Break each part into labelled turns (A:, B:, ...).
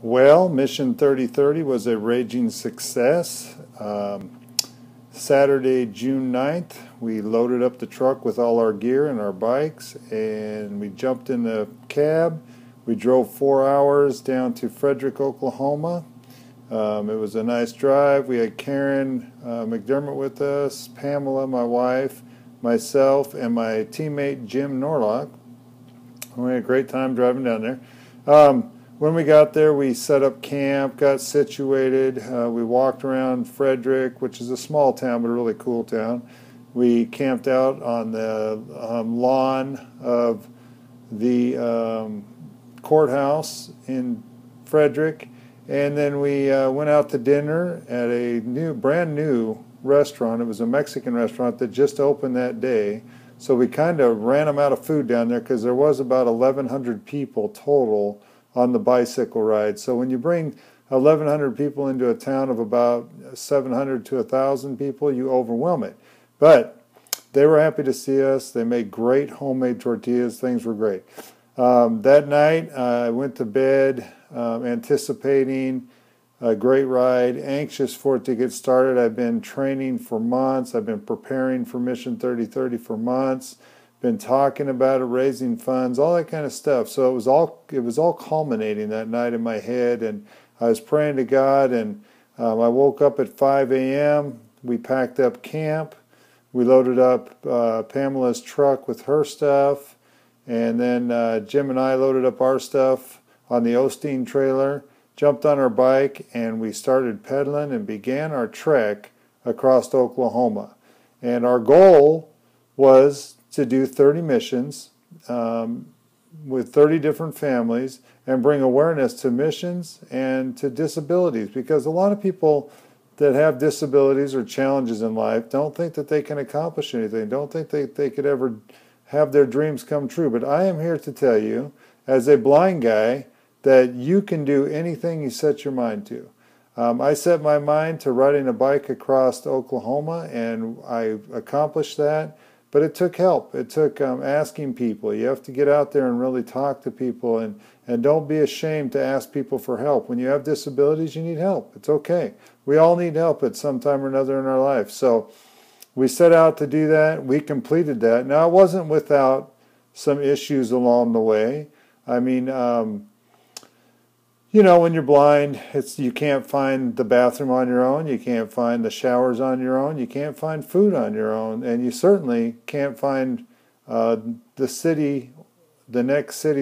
A: Well, Mission 3030 was a raging success. Saturday, June 9th, we loaded up the truck with all our gear and our bikes, and we jumped in the cab. We drove 4 hours down to Frederick, Oklahoma. It was a nice drive. We had Karen McDermott with us, Pamela, my wife, myself, and my teammate Jim Norlock. We had a great time driving down there. When we got there, we set up camp, got situated. We walked around Frederick, which is a small town, but a really cool town. We camped out on the lawn of the courthouse in Frederick, and then we went out to dinner at a brand new restaurant. It was a Mexican restaurant that just opened that day. So we kind of ran them out of food down there because there was about 1,100 people total on the bicycle ride. So when you bring 1,100 people into a town of about 700 to 1,000 people, you overwhelm it. But they were happy to see us. They made great homemade tortillas. Things were great. That night, I went to bed anticipating a great ride, anxious for it to get started. I've been training for months. I've been preparing for Mission 3030 for months. Been talking about it, raising funds, all that kind of stuff. So it was all culminating that night in my head, and I was praying to God, and I woke up at 5 a.m. We packed up camp. We loaded up Pamela's truck with her stuff, and then Jim and I loaded up our stuff on the Osteen trailer, jumped on our bike, and we started pedaling and began our trek across Oklahoma. And our goal was to do 30 missions with 30 different families and bring awareness to missions and to disabilities, because a lot of people that have disabilities or challenges in life don't think that they can accomplish anything, don't think they could ever have their dreams come true. But I am here to tell you, as a blind guy, that you can do anything you set your mind to. I set my mind to riding a bike across Oklahoma, and I accomplished that. But it took help. It took asking people. You have to get out there and really talk to people, and don't be ashamed to ask people for help. When you have disabilities, you need help. It's okay. We all need help at some time or another in our life. So we set out to do that. We completed that. Now, it wasn't without some issues along the way. I mean, you know, when you're blind, you can't find the bathroom on your own, you can't find the showers on your own, you can't find food on your own, and you certainly can't find the next city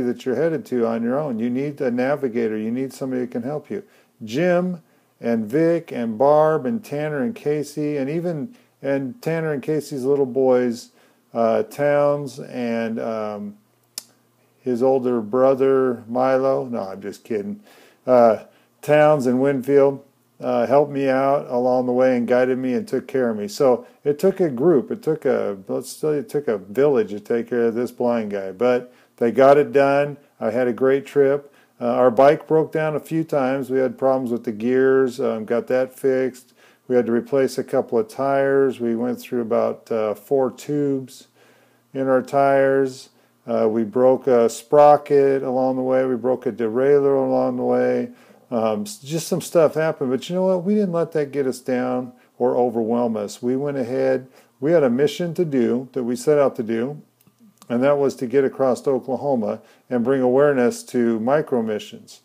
A: that you're headed to on your own. You need a navigator, you need somebody that can help you. Jim and Vic and Barb and Tanner and Casey, and Tanner and Casey's little boys, Towns and his older brother, Milo. No, I'm just kidding. Towns and Winfield helped me out along the way and guided me and took care of me. So it took a group. It took a village to take care of this blind guy. But they got it done. I had a great trip. Our bike broke down a few times. We had problems with the gears. Got that fixed. We had to replace a couple of tires. We went through about 4 tubes in our tires. We broke a sprocket along the way. We broke a derailleur along the way. Just some stuff happened. But you know what? We didn't let that get us down or overwhelm us. We went ahead. We had a mission to do that we set out to do, and that was to get across Oklahoma and bring awareness to micro missions.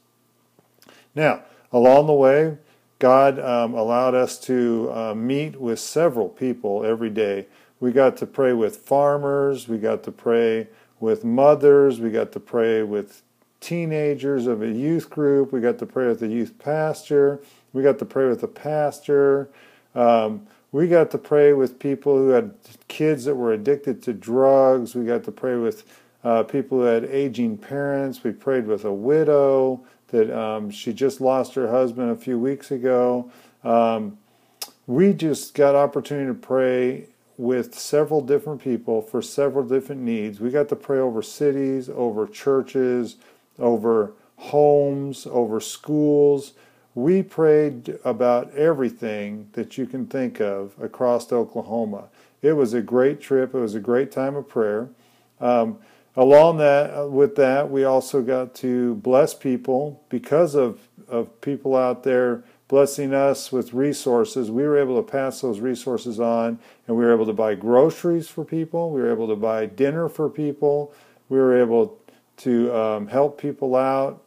A: Now, along the way, God allowed us to meet with several people every day. We got to pray with farmers. We got to pray with mothers. We got to pray with teenagers of a youth group. We got to pray with a youth pastor. We got to pray with a pastor. We got to pray with people who had kids that were addicted to drugs. We got to pray with people who had aging parents. We prayed with a widow that she just lost her husband a few weeks ago. We just got opportunity to pray with several different people for several different needs. We got to pray over cities, over churches, over homes, over schools. We prayed about everything that you can think of across Oklahoma. It was a great trip. It was a great time of prayer. With that, we also got to bless people because of of people out there blessing us with resources. We were able to pass those resources on, and we were able to buy groceries for people. We were able to buy dinner for people. We were able to help people out.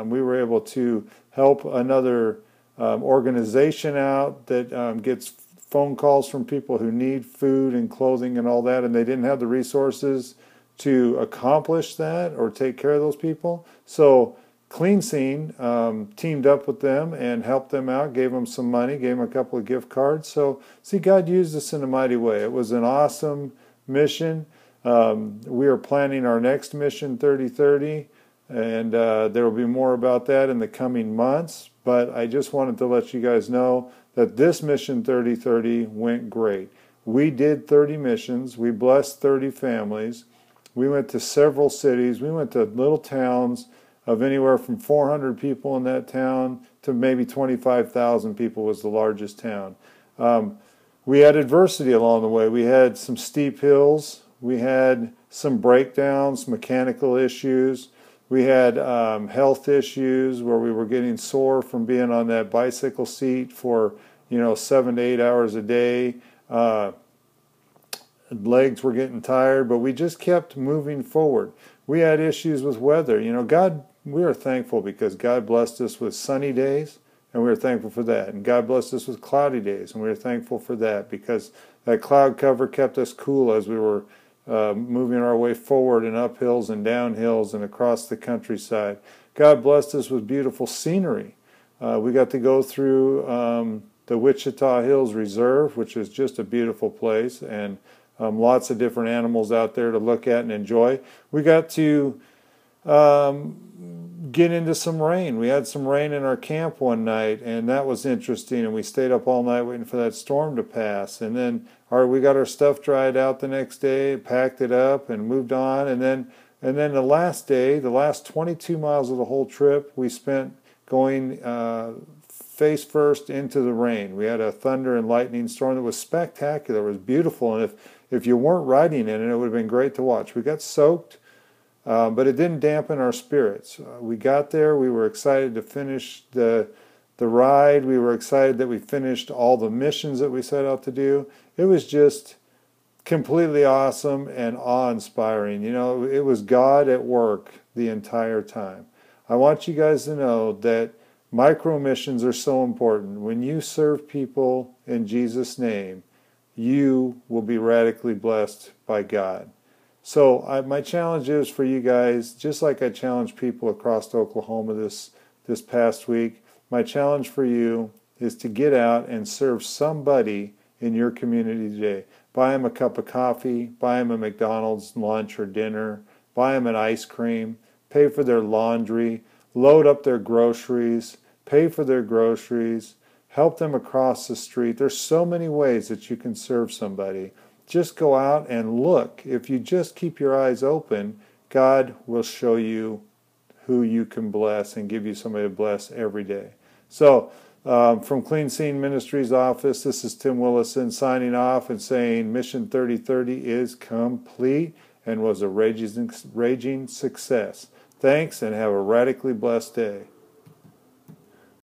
A: We were able to help another organization out that gets phone calls from people who need food and clothing and all that, and they didn't have the resources to accomplish that or take care of those people. So Clean Scene teamed up with them and helped them out, gave them some money, gave them a couple of gift cards. So, see, God used us in a mighty way. It was an awesome mission. We are planning our next mission 3030, and there will be more about that in the coming months. But I just wanted to let you guys know that this mission 3030 went great. We did 30 missions. We blessed 30 families. We went to several cities. We went to little towns of anywhere from 400 people in that town to maybe 25,000 people was the largest town. We had adversity along the way. We had some steep hills. We had some breakdowns, mechanical issues. We had health issues where we were getting sore from being on that bicycle seat for 7 to 8 hours a day. Legs were getting tired, but we just kept moving forward. We had issues with weather. God, we are thankful because God blessed us with sunny days, and we are thankful for that. And God blessed us with cloudy days, and we are thankful for that because that cloud cover kept us cool as we were moving our way forward and up hills and down hills and across the countryside. God blessed us with beautiful scenery. We got to go through the Wichita Hills Reserve, which is just a beautiful place, and lots of different animals out there to look at and enjoy. We got to get into some rain. We had some rain in our camp one night, and that was interesting, and we stayed up all night waiting for that storm to pass. And then we got our stuff dried out the next day, packed it up, and moved on. And then the last day, the last 22 miles of the whole trip, we spent going face first into the rain. We had a thunder and lightning storm that was spectacular. It was beautiful, and if you weren't riding in it, it would have been great to watch. We got soaked, but it didn't dampen our spirits. We got there. We were excited to finish the ride. We were excited that we finished all the missions that we set out to do. It was just completely awesome and awe-inspiring. It was God at work the entire time. I want you guys to know that micro missions are so important. When you serve people in Jesus' name, you will be radically blessed by God. So my challenge is for you guys, just like I challenged people across Oklahoma this past week, my challenge for you is to get out and serve somebody in your community today. Buy them a cup of coffee, buy them a McDonald's lunch or dinner, buy them an ice cream, pay for their laundry, load up their groceries, pay for their groceries, help them across the street. There's so many ways that you can serve somebody. Just go out and look. If you just keep your eyes open, God will show you who you can bless and give you somebody to bless every day. So, from Clean Scene Ministries office, this is Tim Willison signing off and saying Mission 3030 is complete and was a raging success. Thanks, and have a radically blessed day.